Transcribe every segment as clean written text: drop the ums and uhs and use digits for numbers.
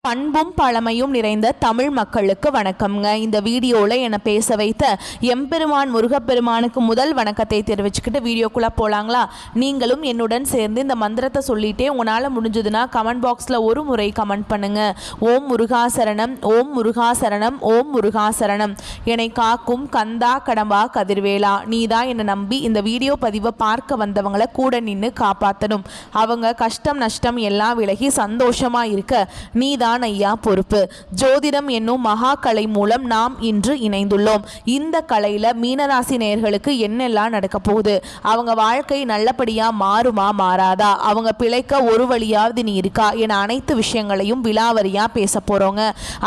பண்பும் பழமையும் நிறைந்த தமிழ் மக்களுக்கு வணக்கம்ங்க. இந்த வீடியோவில் என்னை பேச வைத்த எம்பெருமான் முருகப்பெருமானுக்கு முதல் வணக்கத்தை தெரிவிச்சுக்கிட்டு வீடியோக்குள்ளே போகலாங்களா? நீங்களும் என்னுடன் சேர்ந்து இந்த மந்திரத்தை சொல்லிட்டே உங்களால் முடிஞ்சதுன்னா கமெண்ட் பாக்ஸில் ஒரு முறை கமெண்ட் பண்ணுங்க. ஓம் முருகாசரணம், ஓம் முருகாசரணம், ஓம் முருகாசரணம். என்னை காக்கும் கந்தா கடம்பா கதிர்வேலா, நீ தான் என்னை நம்பி இந்த வீடியோ பதிவை பார்க்க வந்தவங்களை கூட நின்று காப்பாற்றணும். அவங்க கஷ்டம் நஷ்டம் எல்லாம் விலகி சந்தோஷமாக இருக்க நீ தான் ஐயா பொறுப்பு. ஜோதிடம் என்னும் மகா கலை மூலம் நாம் இன்று இணைந்துள்ளோம். இந்த கலையில மீனராசி நேயர்களுக்கு என்னெல்லாம் நடக்க போகுது, அவங்க வாழ்க்கை நல்லபடியா மாறுமா மாறாதா, அவங்க பிழைக்க ஒரு வழியாவது நீ இருக்கா என அனைத்து விஷயங்களையும் விலாவரியா பேச போறோங்க.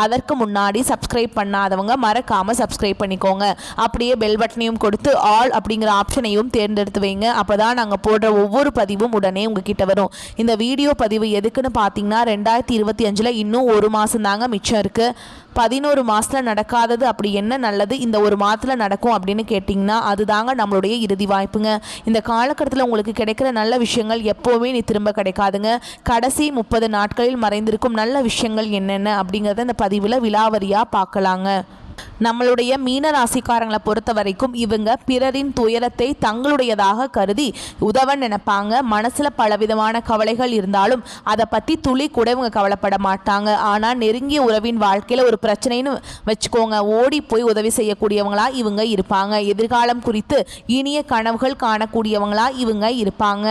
அதற்கு முன்னாடி சப்ஸ்கிரைப் பண்ணாதவங்க மறக்காம சப்ஸ்கிரைப் பண்ணிக்கோங்க. அப்படியே பெல் பட்டனையும் கொடுத்து ஆல் அப்படிங்கிற ஆப்ஷனையும் தேர்ந்தெடுத்து வைங்க. அப்பதான் நாங்க போடுற ஒவ்வொரு பதிவும் உடனே உங்ககிட்ட வரும். இந்த வீடியோ பதிவு எதுக்குன்னு பார்த்தீங்கன்னா 2025 இன்னும் ஒரு மாதம் தாங்க மிச்சம் இருக்குது. 11 மாதத்தில் நடக்காதது அப்படி என்ன நல்லது இந்த ஒரு மாதத்தில் நடக்கும் அப்படின்னு கேட்டிங்கன்னா அதுதாங்க நம்மளுடைய இறுதி வாய்ப்புங்க. இந்த காலகட்டத்தில் உங்களுக்கு கிடைக்கிற நல்ல விஷயங்கள் எப்போவுமே நீ திரும்ப கிடைக்காதுங்க. கடைசி 30 நாட்களில் மறைந்திருக்கும் நல்ல விஷயங்கள் என்னென்ன அப்படிங்கிறத இந்த பதிவில் விலாவரியாக பார்க்கலாங்க. நம்மளுடைய மீன ராசிக்காரங்களை பொறுத்த வரைக்கும் இவங்க பிறரின் துயரத்தை தங்களுடையதாக கருதி உதவ நினைப்பாங்க. மனசில் பலவிதமான கவலைகள் இருந்தாலும் அதை பற்றி துளி கூட இவங்க கவலைப்பட மாட்டாங்க. ஆனால் நெருங்கிய உறவின் வாழ்க்கையில் ஒரு பிரச்சனைன்னு வச்சுக்கோங்க, ஓடி போய் உதவி செய்யக்கூடியவங்களா இவங்க இருப்பாங்க. எதிர்காலம் குறித்து இனிய கனவுகள் காணக்கூடியவங்களா இவங்க இருப்பாங்க.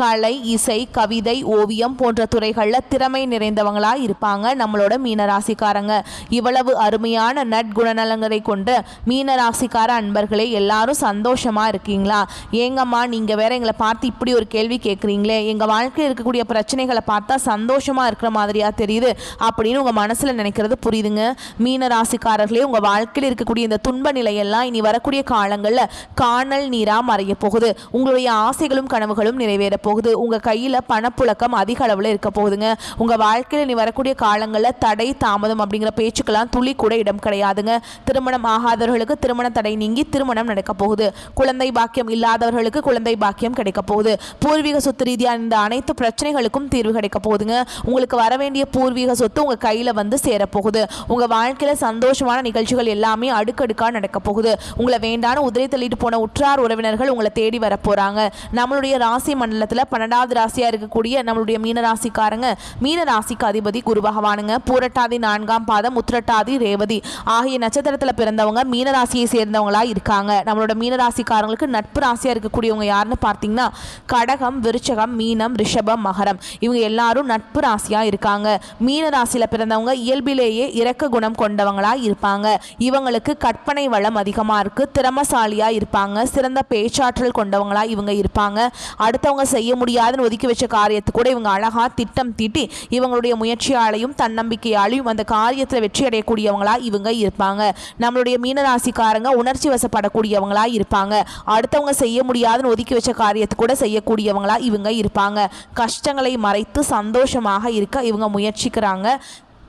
கலை, இசை, கவிதை, ஓவியம் போன்ற துறைகளில் திறமை நிறைந்தவங்களா இருப்பாங்க நம்மளோட மீனராசிக்காரங்க. இவ்வளவு அருமையான நற்குணநலங்களை கொண்ட மீனராசிக்கார அன்பர்களே, எல்லாரும் சந்தோஷமா இருக்கீங்களா? ஏங்கம்மா நீங்க வேற எங்களை பார்த்து இப்படி ஒரு கேள்வி கேட்குறீங்களே, எங்க வாழ்க்கையில் இருக்கக்கூடிய பிரச்சனைகளை பார்த்தா சந்தோஷமா இருக்கிற மாதிரியா தெரியுது அப்படின்னு உங்க மனசுல நினைக்கிறது புரியுதுங்க. மீனராசிக்காரர்களே, உங்க வாழ்க்கையில் இருக்கக்கூடிய இந்த துன்ப நிலையெல்லாம் இனி வரக்கூடிய காலங்களில் காணல் நீரா மறைய போகுது. உங்களுடைய ஆசைகளும் கனவுகளும் நிறைவேற போகுது. உங்க கையில பணப்புழக்கம் அதிக அளவில் இருக்க போகுதுங்க. உங்க வாழ்க்கையில் இனி வரக்கூடிய காலங்களில் தடை தாமதம் அப்படிங்கிற பேச்சுக்கெல்லாம் துளி கூட இடம் கிடையாதுங்க. திருமணம் ஆகாதவர்களுக்கு திருமண தடை நீங்கி திருமணம் நடக்க போகுது. குழந்தை பாக்கியம் இல்லாதவர்களுக்கு குழந்தை பாக்கியம் கிடைக்க போகுது. பூர்வீக சொத்து ரீதியான இந்த அனைத்து பிரச்சனைகளுக்கும் தீர்வு கிடைக்க போகுதுங்க. உங்களுக்கு வர வேண்டிய பூர்வீக சொத்து உங்க கையில வந்து சேரப்போகுது. உங்க வாழ்க்கையில சந்தோஷமான நிகழ்ச்சிகள் எல்லாமே அடுக்கடுக்கா நடக்க போகுது. உங்களை வேண்டான உதிரை தள்ளிட்டு போன உற்றார் உறவினர்கள் உங்களை தேடி வர போறாங்க. நம்மளுடைய ராசி மண்டலத்துல 12வது ராசியா இருக்கக்கூடிய நம்மளுடைய மீனராசிக்காரங்க, மீனராசிக்கு அதிபதி குரு பகவானுங்க. பூரட்டாதி 4ஆம் பாதம், உத்திரட்டாதி, ரேவதி ஆகிய நட்சத்திரத்தில் பிறந்தவங்க மீனராசியை சேர்ந்தவங்களா இருக்காங்க. நம்மளோட மீனராசிக்காரங்களுக்கு நட்பு ராசியா இருக்கக்கூடியவங்க யாருன்னு பார்த்தீங்கன்னா கடகம், விருச்சகம், மீனம், ரிஷபம், மகரம். இவங்க எல்லாரும் நட்பு ராசியா இருக்காங்க. மீனராசியில பிறந்தவங்க இயல்பிலேயே இரக்க குணம் கொண்டவங்களா இருப்பாங்க. இவங்களுக்கு கற்பனை வளம் அதிகமா இருக்கு. திறமசாலியா இருப்பாங்க. சிறந்த பேச்சாற்றல் கொண்டவங்களா இவங்க இருப்பாங்க. அடுத்தவங்க செய்ய முடியாதுன்னு ஒதுக்கி வச்ச காரியத்தை கூட இவங்க அழகா திட்டம் தீட்டி இவங்களுடைய முயற்சியாலையும் தன்னம்பிக்கையாலையும் அந்த காரியத்தில் வெற்றி அடையக்கூடியவங்களா இவங்க இருப்பாங்க. நம்மளுடைய மீனராசிக்காரங்க உணர்ச்சி வசப்படக்கூடியவங்களா இருப்பாங்க. அடுத்தவங்க செய்ய முடியாதுன்னு ஒதுக்கி வச்ச காரியத்தை கூட செய்யக்கூடியவங்களா இவங்க இருப்பாங்க. கஷ்டங்களை மறைத்து சந்தோஷமாக இருக்க இவங்க முயற்சிக்கிறாங்க.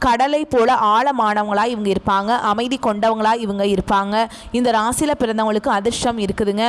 கடலை போல ஆழமானவங்களா இவங்க இருப்பாங்க. அமைதி கொண்டவங்களா இவங்க இருப்பாங்க. இந்த ராசியில பிறந்தவங்களுக்கு அதிர்ஷ்டம் இருக்குதுங்க.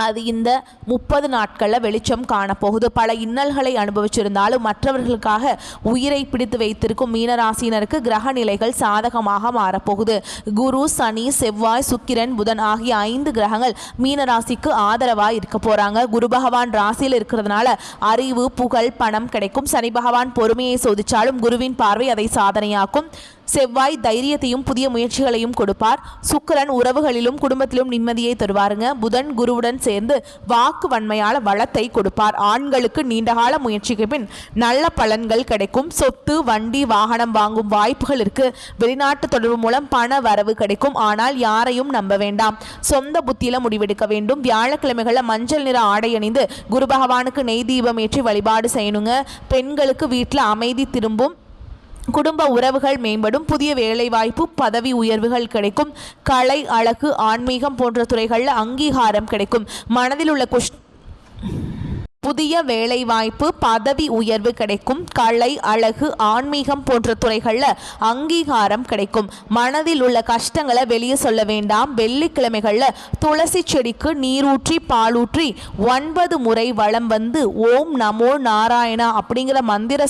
அது இந்த 30 நாட்களில் வெளிச்சம் காணப்போகுது. பல இன்னல்களை அனுபவிச்சிருந்தாலும் மற்றவர்களுக்காக உயிரை பிடித்து வைத்திருக்கும் மீனராசினருக்கு கிரக நிலைகள் சாதகமாக மாறப்போகுது. குரு, சனி, செவ்வாய், சுக்கிரன், புதன் ஆகிய 5 கிரகங்கள் மீனராசிக்கு ஆதரவாக இருக்க போறாங்க. குரு பகவான் ராசியில் இருக்கிறதுனால அறிவு, புகழ், பணம் கிடைக்கும். சனி பகவான் பொறுமையை சோதிச்சாலும் குருவின் பார்வை அதை சாதனையாக்கும். செவ்வாய் தைரியத்தையும் புதிய முயற்சிகளையும் கொடுப்பார். சுக்கிரன் உறவுகளிலும் குடும்பத்திலும் நிம்மதியை தருவாருங்க. புதன் குருவுடன் சேர்ந்து வாக்கு வன்மையால வளத்தை கொடுப்பார். ஆண்களுக்கு நீண்டகால முயற்சிக்கு பின் நல்ல பலன்கள் கிடைக்கும். சொத்து, வண்டி, வாகனம் வாங்கும் வாய்ப்புகள் இருக்கு. வெளிநாட்டு தொடர்பு மூலம் பண வரவு கிடைக்கும். ஆனால் யாரையும் நம்ப வேண்டாம். சொந்த புத்தியில முடிவெடுக்க வேண்டும். வியாழக்கிழமைகளில் மஞ்சள் நிற ஆடை அணிந்து குரு பகவானுக்கு நெய் தீபம் ஏற்றி வழிபாடு செய்யணுங்க. பெண்களுக்கு வீட்டில் அமைதி திரும்பும். குடும்ப உறவுகள் மேம்படும். புதிய வேலைவாய்ப்பு, பதவி உயர்வுகள் கிடைக்கும். கலை, அழகு, ஆன்மீகம் போன்ற துறைகளில் அங்கீகாரம் கிடைக்கும். மனதில் உள்ள புதிய வேலைவாய்ப்பு, பதவி உயர்வு கிடைக்கும். கலை, அழகு, ஆன்மீகம் போன்ற துறைகளில் அங்கீகாரம் கிடைக்கும். மனதில் உள்ள கஷ்டங்களை வெளியே சொல்ல வேண்டாம். வெள்ளிக்கிழமைகளில் துளசி செடிக்கு நீரூற்றி பாலூற்றி 9 முறை வலம் வந்து ஓம் நமோ நாராயணா அப்படிங்கிற மந்திர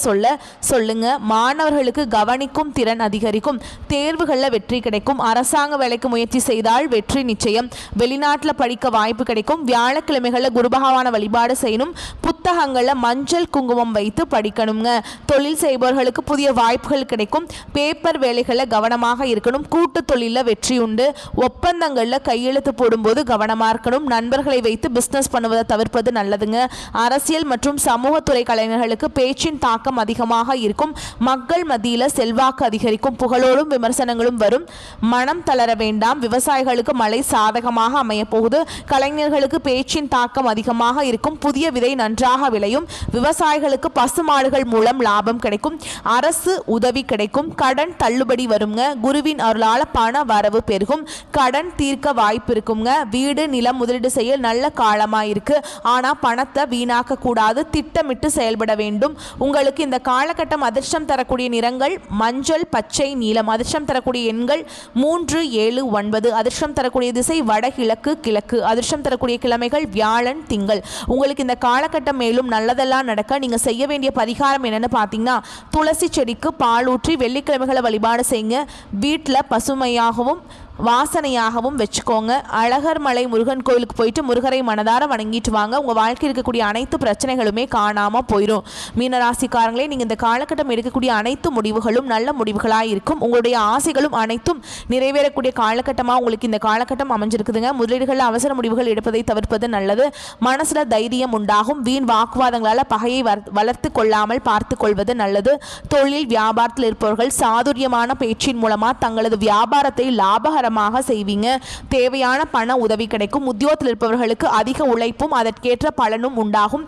சொல்லுங்க. மாணவர்களுக்கு கவனிக்கும் திறன் அதிகரிக்கும். தேர்வுகளில் வெற்றி கிடைக்கும். அரசாங்க வேலைக்கு முயற்சி செய்தால் வெற்றி நிச்சயம். வெளிநாட்டில் படிக்க வாய்ப்பு கிடைக்கும். வியாழக்கிழமைகளில் குருபகவான வழிபாடு செய்யணும். புத்தகங்கள்ல மஞ்சள் குங்குமம் வைத்து படிக்கணுங்க. தொழில் செய்பவர்களுக்கு புதிய வாய்ப்புகள் கிடைக்கும். பேப்பர் வேலைகளை கவனமாக இருக்கணும். கூட்டு தொழில வெற்றி உண்டு. ஒப்பந்தங்கள்ல கையெழுத்து போடும்போது கவனமா இருக்கணும். நண்பர்களை வைத்து பிசினஸ் பண்ணுவதை தவிர்ப்பது நல்லதுங்க. அரசியல் மற்றும் சமூகத்துறை கலைஞர்களுக்கு பேச்சின் தாக்கம் அதிகமாக இருக்கும். மக்கள் மத்தியில செல்வாக்கு அதிகரிக்கும். புகழோடும் விமர்சனங்களும் வரும். மனம் தளர வேண்டாம். விவசாயிகளுக்கு மழை சாதகமாக அமைய போகுது. கலைஞர்களுக்கு பேச்சின் தாக்கம் அதிகமாக இருக்கும். புதிய விதை நன்றாக விளையும். விவசாயிகளுக்கு பசுமாடுகள் மூலம் லாபம் கிடைக்கும். அரசு உதவி கிடைக்கும். கடன் தள்ளுபடி வருங்க. குருவின் அருளால பண வரவு பெருகும். கடன் தீர்க்க வாய்ப்பு இருக்குங்க. வீடு நிலம் முதலீடு செய்ய நல்ல காலமா இருக்கு. ஆனா பணத்தை வீணாக்க கூடாது. திட்டமிட்டு செயல்பட வேண்டும். உங்களுக்கு இந்த காலகட்டம் அதிர்ஷ்டம் தரக்கூடிய நிறங்கள் மஞ்சள், பச்சை, நீலம். அதிர்ஷ்டம் தரக்கூடிய எண்கள் 3, 7, 9. அதிர்ஷ்டம் தரக்கூடிய திசை வடகிழக்கு, கிழக்கு. அதிர்ஷ்டம் தரக்கூடிய கிழமைகள் வியாழன், திங்கள். உங்களுக்கு இந்த காலகட்டம் மேலும் நல்லதெல்லாம் நடக்க நீங்க செய்ய வேண்டிய பரிகாரம் என்னன்னு பார்த்தீங்கன்னா, துளசி செடிக்கு பால் ஊற்றி வெள்ளிக்கிழமைகளை வழிபாடு செய்யுங்க. வீட்டில் பசுமையாகவும் வாசனையாகவும் வச்சுக்கோங்க. அழகர் மலை முருகன் கோயிலுக்கு போயிட்டு முருகரை மனதார வணங்கிட்டு வாங்க. உங்கள் வாழ்க்கையில் இருக்கக்கூடிய அனைத்து பிரச்சனைகளுமே காணாமல் போயிடும். மீனராசிக்காரங்களே, நீங்கள் இந்த காலகட்டம் எடுக்கக்கூடிய அனைத்து முடிவுகளும் நல்ல முடிவுகளாக இருக்கும். உங்களுடைய ஆசைகளும் அனைத்தும் நிறைவேறக்கூடிய காலகட்டமாக உங்களுக்கு இந்த காலகட்டம் அமைஞ்சிருக்குதுங்க. முதலீடுகளில் அவசர முடிவுகள் எடுப்பதை தவிர்ப்பது நல்லது. மனசில் தைரியம் உண்டாகும். வீண் வாக்குவாதங்களால் பகையை வளர்த்து கொள்ளாமல் பார்த்து கொள்வது நல்லது. தொழில் வியாபாரத்தில் இருப்பவர்கள் சாதுரியமான பேச்சின் மூலமாக தங்களது வியாபாரத்தை லாபகர செய்வீங்க. தேவையான பண உதவி கிடைக்கும். உத்தியோகத்தில் இருப்பவர்களுக்கு அதிக உழைப்பும் அதற்கேற்ற பலனும் உண்டாகும்.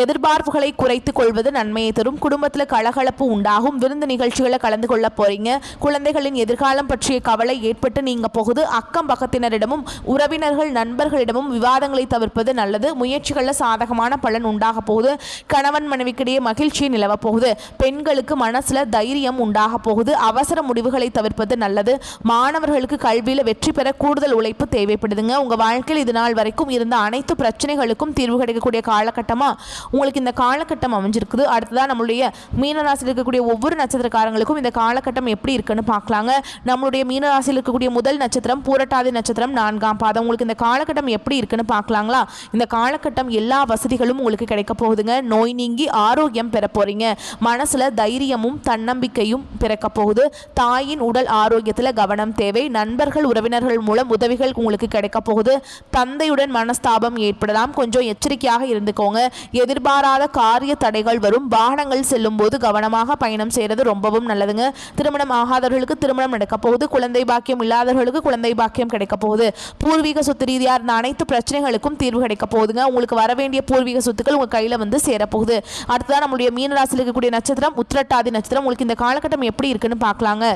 எதிர்பார்ப்புகளை குறைத்துக் கொள்வது நன்மையை தரும். குடும்பத்தில் கலகலப்பு உண்டாகும். விருந்து நிகழ்ச்சிகளை கலந்து கொள்ள போறீங்க. குழந்தைகளின் எதிர்காலம் பற்றிய கவலை ஏற்பட்டு நீங்க போகுது. அக்கம் பக்கத்தினரிடமும் உறவினர்கள் நண்பர்களிடமும் விவாதங்களை தவிர்ப்பது நல்லது. முயற்சிகளில் சாதகமான பலன் உண்டாக போகுது. கணவன் மனைவிக்கிடையே மகிழ்ச்சி நிலவ போகுது. பெண்களுக்கு மனசுல தைரியம் உண்டாக போகுது. அவசர முடிவுகளை தவிர்ப்பது நல்லது. மாணவர்களுக்கு கல்வியில வெற்றி பெற கூடுதல் உழைப்பு தேவைப்படுதுங்க. உங்க வாழ்க்கையில் இது நாள் வரைக்கும் இருந்த அனைத்து பிரச்சனைகளுக்கும் தீர்வு கிடைக்கக்கூடிய காலகட்டமா உங்களுக்கு இந்த காலகட்டம் அமைஞ்சிருக்குது. அடுத்ததான் நம்மளுடைய மீனராசியில் இருக்கக்கூடிய ஒவ்வொரு நட்சத்திரக்காரங்களுக்கும் இந்த காலகட்டம் எப்படி இருக்குன்னு பார்க்கலாங்க. நம்மளுடைய மீனராசியில் இருக்கக்கூடிய முதல் நட்சத்திரம் பூரட்டாதி நட்சத்திரம் 4ஆம் பாதம். உங்களுக்கு இந்த காலகட்டம் எப்படி இருக்குன்னு பார்க்கலாங்களா? இந்த காலகட்டம் எல்லா வசதிகளும் உங்களுக்கு கிடைக்க போகுதுங்க. நோய் நீங்கி ஆரோக்கியம் பெற போறீங்க. மனசுல தைரியமும் தன்னம்பிக்கையும் பிறக்க போகுது. தாயின் உடல் ஆரோக்கியத்தில் கவனம் தேவை. நண்பர்கள் உறவினர்கள் மூலம் உதவிகள் உங்களுக்கு கிடைக்க போகுது. தந்தையுடன் மனஸ்தாபம் ஏற்படலாம். கொஞ்சம் எச்சரிக்கையாக இருந்துக்கோங்க. எதிர்பாராத காரிய தடைகள் வரும். வாகனங்கள் செல்லும் போது கவனமாக பயணம் செய்யறது ரொம்பவும் நல்லதுங்க. திருமணம் ஆகாதவர்களுக்கு திருமணம் நடக்க போகுது. குழந்தை பாக்கியம் இல்லாதவர்களுக்கு குழந்தை பாக்கியம் கிடைக்க போகுது. பூர்வீக சொத்து ரீதியாக இருந்த அனைத்து பிரச்சனைகளுக்கும் தீர்வு கிடைக்க போகுதுங்க. உங்களுக்கு வர வேண்டிய பூர்வீக சொத்துக்கள் உங்க கையில வந்து சேரப்போகுது. அடுத்ததான் நம்மளுடைய மீனராசியில் இருக்கக்கூடிய நட்சத்திரம் உத்திரட்டாதி நட்சத்திரம். உங்களுக்கு இந்த காலகட்டம் எப்படி இருக்குன்னு பார்க்கலாங்க.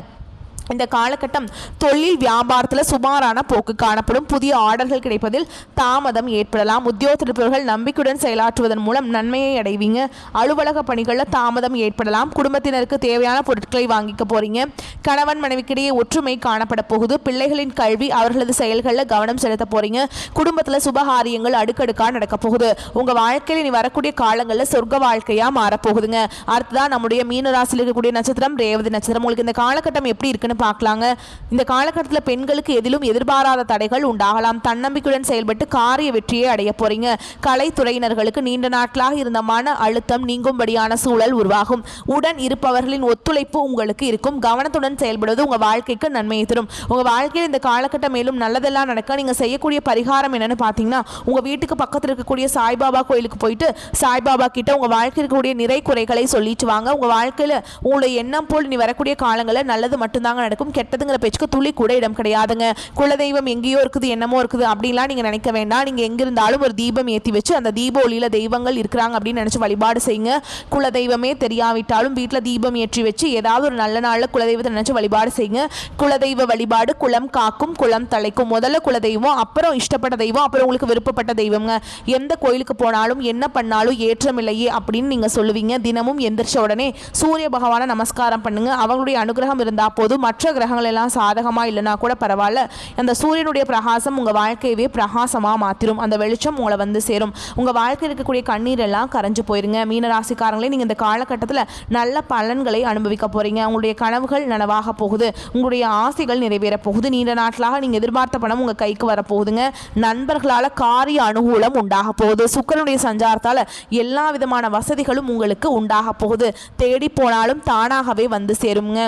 இந்த காலகட்டம் தொழில் வியாபாரத்தில் சுமாரான போக்கு காணப்படும். புதிய ஆர்டர்கள் கிடைப்பதில் தாமதம் ஏற்படலாம். உத்தியோகத்தர்கள் நம்பிக்கையுடன் செயலாற்றுவதன் மூலம் நன்மையை அடைவீங்க. அலுவலக பணிகளில் தாமதம் ஏற்படலாம். குடும்பத்தினருக்கு தேவையான பொருட்களை வாங்கிக்க போறீங்க. கணவன் மனைவிக்கிடையே ஒற்றுமை காணப்பட போகுது. பிள்ளைகளின் கல்வி அவர்களது செயல்களில் கவனம் செலுத்த போறீங்க. குடும்பத்தில் சுபகாரியங்கள் அடுக்கடுக்காக நடக்க போகுது. உங்க வாழ்க்கையில் இனி வரக்கூடிய காலங்களில் சொர்க்க வாழ்க்கையா மாறப்போகுதுங்க. அடுத்ததான் நம்முடைய மீனராசியில் இருக்கக்கூடிய நட்சத்திரம் ரேவதி நட்சத்திரம். உங்களுக்கு இந்த காலகட்டம் எப்படி இருக்குன்னு பார்க்கலாங்க. இந்த காலகட்டத்தில் பெண்களுக்கு எதிலும் எதிர்பாராத தடைகள் உண்டாகலாம். தன்னம்பிக்கையுடன் செயல்பட்டு காரிய வெற்றியை அடைய போறீங்க. கலைத்துறையினர்களுக்கு நீண்ட நாட்களாக இருந்த மன அழுத்தம் நீங்கும்படியான சூழல் உருவாகும். உடன் இருப்பவர்களின் ஒத்துழைப்பு உங்களுக்கு இருக்கும். கவனத்துடன் செயல்படுவது உங்க வாழ்க்கைக்கு நன்மையை தரும். உங்க வாழ்க்கையில் இந்த காலகட்டம் மேலும் நல்லதெல்லாம் நடக்க நீங்க செய்யக்கூடிய பரிகாரம் என்னன்னு பார்த்தீங்கன்னா, உங்க வீட்டுக்கு பக்கத்தில் இருக்கக்கூடிய சாய்பாபா கோயிலுக்கு போயிட்டு சாய்பாபா கிட்ட உங்க வாழ்க்கையில் இருக்கக்கூடிய நிறை குறைகளை சொல்லிட்டு வாங்க. உங்க வாழ்க்கையில உங்களுடைய எண்ணம் போல் நீ வரக்கூடிய காலங்களில் நல்லது மட்டும்தாங்க நடக்கும். கெட்டதுங்கிற பேச்சுக்கு துளி கூட இடம் கிடையாதுங்க. குலதெய்வம் எங்கேயோ இருக்குது, என்னமோ இருக்குது அப்படின்லாம் நீங்கள் நினைக்க வேண்டாம். நீங்கள் எங்கே இருந்தாலும் ஒரு தீபம் ஏற்றி வச்சு அந்த தீப ஒளியில் தெய்வங்கள் இருக்கிறாங்க அப்படின்னு நினச்சி வழிபாடு செய்யுங்க. குலதெய்வமே தெரியாவிட்டாலும் வீட்டில் தீபம் ஏற்றி வச்சு ஏதாவது ஒரு நல்ல நாளில் குலதெய்வத்தை நினச்சி வழிபாடு செய்யுங்க. குலதெய்வ வழிபாடு குலம் காக்கும் குலம் தலைக்கும். முதல்ல குலதெய்வம், அப்புறம் இஷ்டப்பட்ட தெய்வம், அப்புறம் உங்களுக்கு விருப்பப்பட்ட தெய்வங்க. எந்த கோயிலுக்கு போனாலும் என்ன பண்ணாலும் ஏற்றம் இல்லையே அப்படின்னு நீங்கள் சொல்லுவீங்க. தினமும் எந்திரிச்ச உடனே சூரிய பகவானை நமஸ்காரம் பண்ணுங்க. அவங்களுடைய அனுகிரகம் இருந்தால் போதும். மற்ற கிரகங்கள் எல்லாம் சாதகமாக இல்லைனா கூட பரவாயில்ல. அந்த சூரியனுடைய பிரகாசம் உங்கள் வாழ்க்கையவே பிரகாசமாக மாற்றிடும். அந்த வெளிச்சம் உங்களை வந்து சேரும். உங்கள் வாழ்க்கையில் இருக்கக்கூடிய கண்ணீர் எல்லாம் கரைஞ்சு போயிருங்க. மீனராசிக்காரங்களே, நீங்கள் இந்த காலகட்டத்தில் நல்ல பலன்களை அனுபவிக்க போகிறீங்க. உங்களுடைய கனவுகள் நனவாக போகுது. உங்களுடைய ஆசைகள் நிறைவேற போகுது. நீண்ட நாட்களாக நீங்கள் எதிர்பார்த்த பணம் உங்கள் கைக்கு வரப்போகுதுங்க. நண்பர்களால் காரிய அனுகூலம் உண்டாக போகுது. சுக்கிரனுடைய சஞ்சாரத்தால் எல்லா விதமான வசதிகளும் உங்களுக்கு உண்டாக போகுது. தேடி போனாலும் தானாகவே வந்து சேருங்க.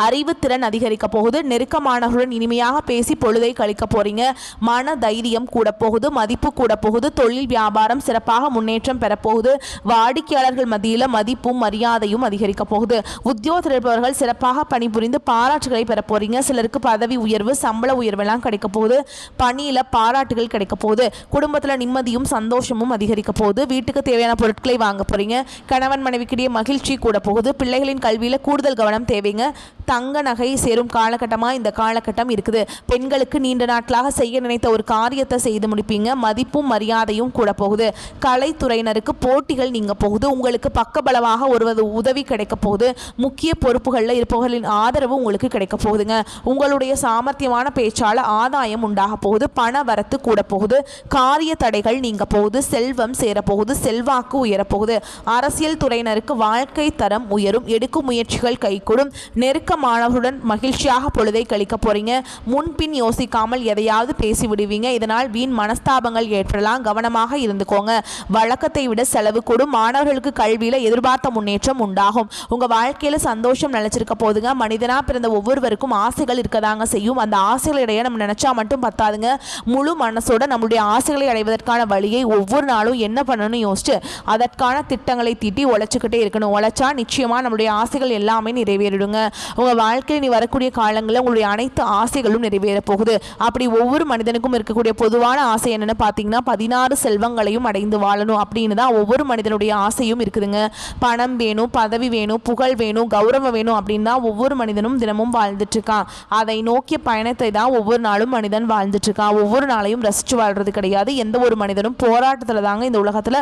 அறிவு திறன் அதிகரிக்க போகுது. நெருக்கமானவர்களுடன் இனிமையாக பேசி பொழுதை கழிக்க போறீங்க. மன தைரியம் கூட போகுது. மதிப்பு கூட போகுது. தொழில் வியாபாரம் சிறப்பாக முன்னேற்றம் பெறப்போகுது. வாடிக்கையாளர்கள் மத்தியில் மதிப்பும் மரியாதையும் அதிகரிக்க போகுது. உத்தியோகத்தில் இருப்பவர்கள் சிறப்பாக பணிபுரிந்து பாராட்டுகளை பெற போறீங்க. சிலருக்கு பதவி உயர்வு, சம்பள உயர்வெல்லாம் கிடைக்க போகுது. பணியில் பாராட்டுகள் கிடைக்க போகுது. குடும்பத்தில் நிம்மதியும் சந்தோஷமும் அதிகரிக்க போகுது. வீட்டுக்கு தேவையான பொருட்களை வாங்க போறீங்க. கணவன் மனைவிக்கிடையே மகிழ்ச்சி கூட போகுது. பிள்ளைகளின் கல்வியில் கூடுதல் கவனம் தேவைங்க. தங்க நகை சேரும் காலகட்டமாக இந்த காலகட்டம் இருக்குது. பெண்களுக்கு நீண்ட நாட்களாக செய்ய நினைத்த ஒரு காரியத்தை செய்து முடிப்பீங்க. மதிப்பும் மரியாதையும் கூட போகுது. கலைத்துறையினருக்கு போட்டிகள் நீங்க போகுது. உங்களுக்கு பக்கபலமாக ஒருவது உதவி கிடைக்க போகுது. முக்கிய பொறுப்புகளில் இருப்பவர்களின் ஆதரவு உங்களுக்கு கிடைக்க போகுதுங்க. உங்களுடைய சாமர்த்தியமான பேச்சால் ஆதாயம் உண்டாக போகுது. பண வரத்து கூட போகுது. காரிய தடைகள் நீங்க போகுது. செல்வம் சேரப்போகுது. செல்வாக்கு உயரப்போகுது. அரசியல் துறையினருக்கு வாழ்க்கை தரம் உயரும். எடுக்கும் முயற்சிகள் கைகூடும். நெருக்கமானவருடன் மகிழ்ச்சியாக பொழுதை கழிக்க போறீங்க. முன்பின் யோசிக்காமல் எதையாவது பேசி விடுவீங்க. இதனால் வீண் மனஸ்தாபங்கள் ஏற்படலாம். கவனமாக இருந்துக்கோங்க. வழக்கத்தை விட செலவு கூடும். மாணவர்களுக்கு கல்வியில எதிர்பார்த்த முன்னேற்றம் உண்டாகும். உங்க வாழ்க்கையில சந்தோஷம் நிலைச்சிருக்க போதுங்க. மனிதனா பிறந்த ஒவ்வொருவருக்கும் ஆசைகள் இருக்கதாங்க செய்யும். அந்த ஆசைகளிடையே நம்ம நினைச்சா மட்டும் பத்தாதுங்க. முழு மனசோட நம்மளுடைய ஆசைகளை அடைவதற்கான வழியை ஒவ்வொரு நாளும் என்ன பண்ணணும்னு யோசிச்சு அதற்கான திட்டங்களை தீட்டி உழைச்சிக்கிட்டே இருக்கணும். உழைச்சா நிச்சயமா நம்மளுடைய ஆசைகள் எல்லாமே நிறைவேறிடுங்க. உங்கள் வாழ்க்கையில் நீ வரக்கூடிய காலங்களில் உங்களுடைய அனைத்து ஆசைகளும் நிறைவேற போகுது. அப்படி ஒவ்வொரு மனிதனுக்கும் இருக்கக்கூடிய பொதுவான ஆசை என்னன்னு பார்த்தீங்கன்னா 16 செல்வங்களையும் அடைந்து வாழணும் அப்படின்னு தான் ஒவ்வொரு மனிதனுடைய ஆசையும் இருக்குதுங்க. பணம் வேணும், பதவி வேணும், புகழ் வேணும், கௌரவம் வேணும் அப்படின்னு தான் ஒவ்வொரு மனிதனும் தினமும் வாழ்ந்துட்டு இருக்கான். அதை நோக்கிய பயணத்தை தான் ஒவ்வொரு நாளும் மனிதன் வாழ்ந்துட்டு இருக்கான். ஒவ்வொரு நாளையும் ரசிச்சு வாழ்றது கிடையாது. எந்த ஒரு மனிதனும் போராட்டத்தில் தாங்க இந்த உலகத்தில்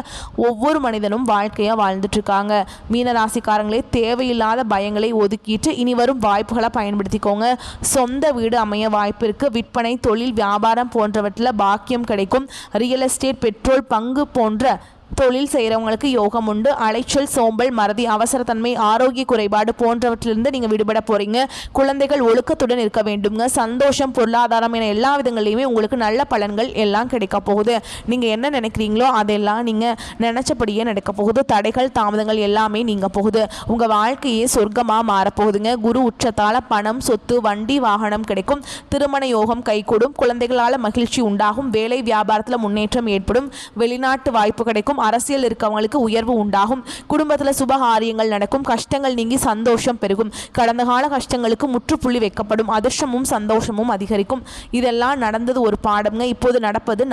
ஒவ்வொரு மனிதனும் வாழ்க்கையாக வாழ்ந்துட்டு இருக்காங்க. மீனராசிக்காரங்களே, தேவையில்லாத பயங்களை ஒதுக்கிட்டு இனி வரும் வாய்ப்புகளை பயன்படுத்திக்கோங்க. சொந்த வீடு அமைய வாய்ப்பு இருக்கு. விற்பனை, தொழில், வியாபாரம் போன்றவற்றில் பாக்கியம் கிடைக்கும். ரியல் எஸ்டேட், பெட்ரோல் பங்கு போன்ற தொழில் செய்கிறவங்களுக்கு யோகம் உண்டு. அலைச்சல், சோம்பல், மறதி, அவசரத்தன்மை, ஆரோக்கிய குறைபாடு போன்றவற்றிலிருந்து நீங்கள் விடுபட போறீங்க. குழந்தைகள் ஒழுக்கத்துடன் இருக்க வேண்டுங்க. சந்தோஷம், பொருளாதாரம் என எல்லா விதங்களையுமே உங்களுக்கு நல்ல பலன்கள் எல்லாம் கிடைக்க போகுது. நீங்கள் என்ன நினைக்கிறீங்களோ அதெல்லாம் நீங்கள் நினைச்சபடியே நடக்க போகுது. தடைகள், தாமதங்கள் எல்லாமே நீங்க போகுது. உங்கள் வாழ்க்கையே சொர்க்கமாக மாறப்போகுதுங்க. குரு உச்சத்தால் பணம், சொத்து, வண்டி, வாகனம் கிடைக்கும். திருமண யோகம் கைகூடும். குழந்தைகளால் மகிழ்ச்சி உண்டாகும். வேலை வியாபாரத்தில் முன்னேற்றம் ஏற்படும். வெளிநாட்டு வாய்ப்பு கிடைக்கும். அரசியல் இருக்கவங்களுக்கு உயர்வு உண்டாகும். குடும்பத்தில் சுபகாரியங்கள் நடக்கும். கஷ்டங்கள் நீங்கி சந்தோஷம் பெருகும். கடந்த கால கஷ்டங்களுக்கு முற்றுப்புள்ளி வைக்கப்படும். அதிர்ஷ்டமும் சந்தோஷமும் அதிகரிக்கும். இதெல்லாம் நடந்தது ஒரு பாடம்ங்க. இப்போது நடப்பது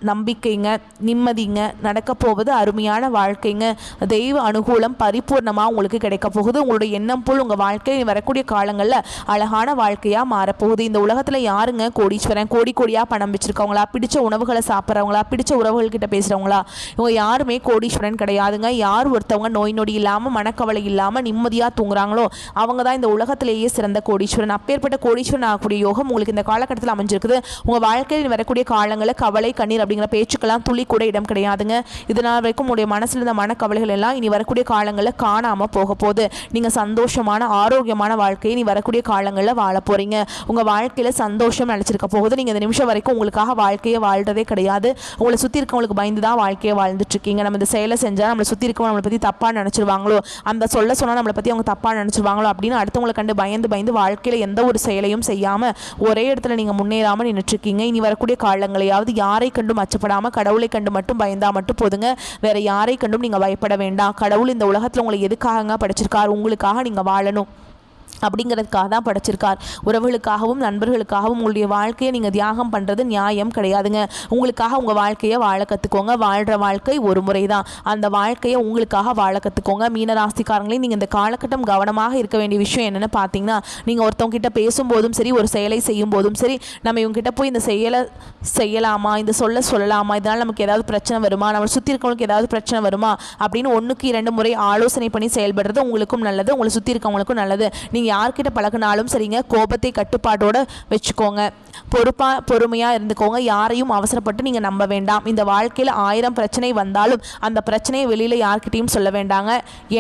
நம்பிக்கைங்க, நிம்மதிங்க. நடக்க போவது அருமையான வாழ்க்கைங்க. தெய்வ அனுகூலம் பரிபூர்ணமாக உங்களுக்கு கிடைக்க போகுது. உங்களுடைய எண்ணம் போல் உங்கள் வாழ்க்கை வரக்கூடிய காலங்களில் அழகான வாழ்க்கையாக மாறப்போகுது. இந்த உலகத்தில் யாருங்க கோடீஸ்வரன்? கோடி கோடியாக பணம் வச்சுருக்கவங்களா, பிடிச்ச உணவுகளை சாப்பிட்றவங்களா, பிடிச்ச உறவுகள்கிட்ட பேசுகிறவங்களா? இவங்க யாருமே கோடீஸ்வரன் கிடையாதுங்க. யார் ஒருத்தவங்க நோய் நொடி இல்லாமல், மனக்கவலை இல்லாமல் நிம்மதியாக தூங்குறாங்களோ அவங்க தான் இந்த உலகத்திலேயே சிறந்த கோடீஸ்வரன். அப்பேற்பட்ட கோடீஸ்வரன் ஆகக்கூடிய யோகம் உங்களுக்கு இந்த காலகட்டத்தில் அமைஞ்சிருக்குது. உங்கள் வாழ்க்கையில் வரக்கூடிய காலங்களில் கவலை, கண்ணீர் அப்படிங்கிற பேச்சுக்கெல்லாம் துளி கூட இடம் கிடையாதுங்க. இதனால் வரைக்கும் உங்களுடைய மனசில் இருந்த மனக்கவலைகள் எல்லாம் இனி வரக்கூடிய காலங்களில் காணாமல் போக போகுது. நீங்கள் சந்தோஷமான, ஆரோக்கியமான வாழ்க்கையை நீ வரக்கூடிய காலங்களில் வாழ போறீங்க. உங்கள் வாழ்க்கையில் சந்தோஷம் நினைச்சிருக்க போகுது. நீங்கள் இந்த நிமிஷம் வரைக்கும் உங்களுக்காக வாழ்க்கையை வாழ்றதே கிடையாது. உங்களை சுற்றி இருக்கவங்களுக்கு பயந்து தான் வாழ்க்கையை வாழ்ந்துட்டு இருக்கீங்க. நம்ம இந்த செயலை செஞ்சால் நம்மளை சுற்றி இருக்கவங்க நம்மளை பற்றி தப்பாக நினச்சிருவாங்களோ, அந்த சொல்ல சொன்னால் நம்மளை பற்றி அவங்க தப்பாக நினச்சிருவாங்களோ அப்படின்னு அடுத்தவங்களை கண்டு பயந்து வாழ்க்கையில் எந்த ஒரு செயலையும் செய்யாமல் ஒரே இடத்துல நீங்கள் முன்னேறாமல் நின்றுட்டுருக்கீங்க. இனி வரக்கூடிய காலங்களையாவது யாரை கண்டும் அச்சப்படாமல் கடவுளை கண்டு மட்டும் பயந்தா மட்டும் போதுங்க. வேற யாரை கண்டும் நீங்கள் பயப்பட வேண்டாம். கடவுள் இந்த உலகத்தில் உங்களை எதுக்காக படிச்சிருக்காரு? உங்களுக்காக நீங்கள் வாழணும். அப்படிங்கிறதுக்காக தான் படைச்சிருக்கார். உறவுகளுக்காகவும் நண்பர்களுக்காகவும் உங்களுடைய வாழ்க்கையை நீங்கள் தியாகம் பண்ணுறது நியாயம் கிடையாதுங்க. உங்களுக்காக உங்கள் வாழ்க்கையை வாழ கற்றுக்கோங்க. வாழ்கிற வாழ்க்கை ஒரு முறை தான். அந்த வாழ்க்கையை உங்களுக்காக வாழ கற்றுக்கோங்க. மீனராசிக்காரங்களே, நீங்கள் இந்த காலகட்டம் கவனமாக இருக்க வேண்டிய விஷயம் என்னென்னு பார்த்தீங்கன்னா, நீங்கள் ஒருத்தவங்க கிட்ட பேசும்போதும் சரி, ஒரு செயலை செய்யும் போதும் சரி, நம்ம இவங்ககிட்ட போய் இந்த செயலை செய்யலாமா, இந்த சொல்லலாமா, இதனால் நமக்கு ஏதாவது பிரச்சனை வருமா, நம்ம சுற்றி இருக்கவங்களுக்கு ஏதாவது பிரச்சனை வருமா அப்படின்னு 1க்கு 2 முறை ஆலோசனை பண்ணி செயல்படுறது உங்களுக்கும் நல்லது, உங்களை சுற்றி இருக்கவங்களுக்கும் நல்லது. நீங்கள் யார்கிட்ட பழகினாலும் சரிங்க, கோபத்தை கட்டுப்பாட்டோட வச்சுக்கோங்க. பொறுமையாக இருந்துக்கோங்க. யாரையும் அவசரப்பட்டு நீங்கள் நம்ப வேண்டாம். இந்த வாழ்க்கையில் 1000 பிரச்சனை வந்தாலும் அந்த பிரச்சனையை வெளியில் யார்கிட்டையும் சொல்ல வேண்டாங்க.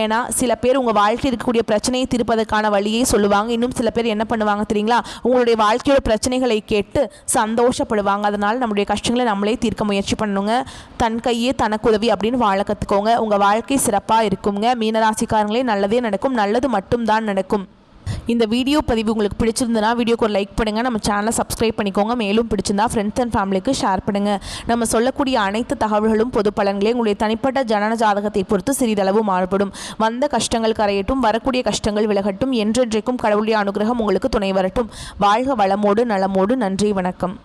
ஏன்னா சில பேர் உங்கள் வாழ்க்கையில் இருக்கக்கூடிய பிரச்சனையை தீர்ப்பதற்கான வழியை சொல்லுவாங்க. இன்னும் சில பேர் என்ன பண்ணுவாங்க தெரியுங்களா, உங்களுடைய வாழ்க்கையோட பிரச்சனைகளை கேட்டு சந்தோஷப்படுவாங்க. அதனால் நம்முடைய கஷ்டங்களை நம்மளே தீர்க்க முயற்சி பண்ணுங்க. தன் கையே தனக்கு உதவி அப்படின்னு வாழ கற்றுக்கோங்க. உங்கள் வாழ்க்கை சிறப்பாக இருக்குங்க. மீனராசிக்காரங்களே, நல்லதே நடக்கும், நல்லது மட்டும்தான் நடக்கும். இந்த வீடியோ பதிவு உங்களுக்கு பிடிச்சிருந்தனா வீடியோக்கு ஒரு லைக் பண்ணுங்கள். நம்ம சேனலை சப்ஸ்கிரைப் பண்ணிக்கோங்க. மேலும் பிடிச்சிருந்தா ஃப்ரெண்ட்ஸ் அண்ட் ஃபேமிலிக்கு ஷேர் பண்ணுங்கள். நம்ம சொல்லக்கூடிய அனைத்து தகவல்களும் பொது பலன்களே. உங்களுடைய தனிப்பட்ட ஜனன ஜாதகத்தை பொறுத்து சிறிதளவு மாறுபடும். வந்த கஷ்டங்கள் கரையட்டும், வரக்கூடிய கஷ்டங்கள் விலகட்டும். என்றென்றைக்கும் கடவுளுடைய அனுகிரகம் உங்களுக்கு துணை வரட்டும். வாழ்க வளமோடு நலமோடு. நன்றி, வணக்கம்.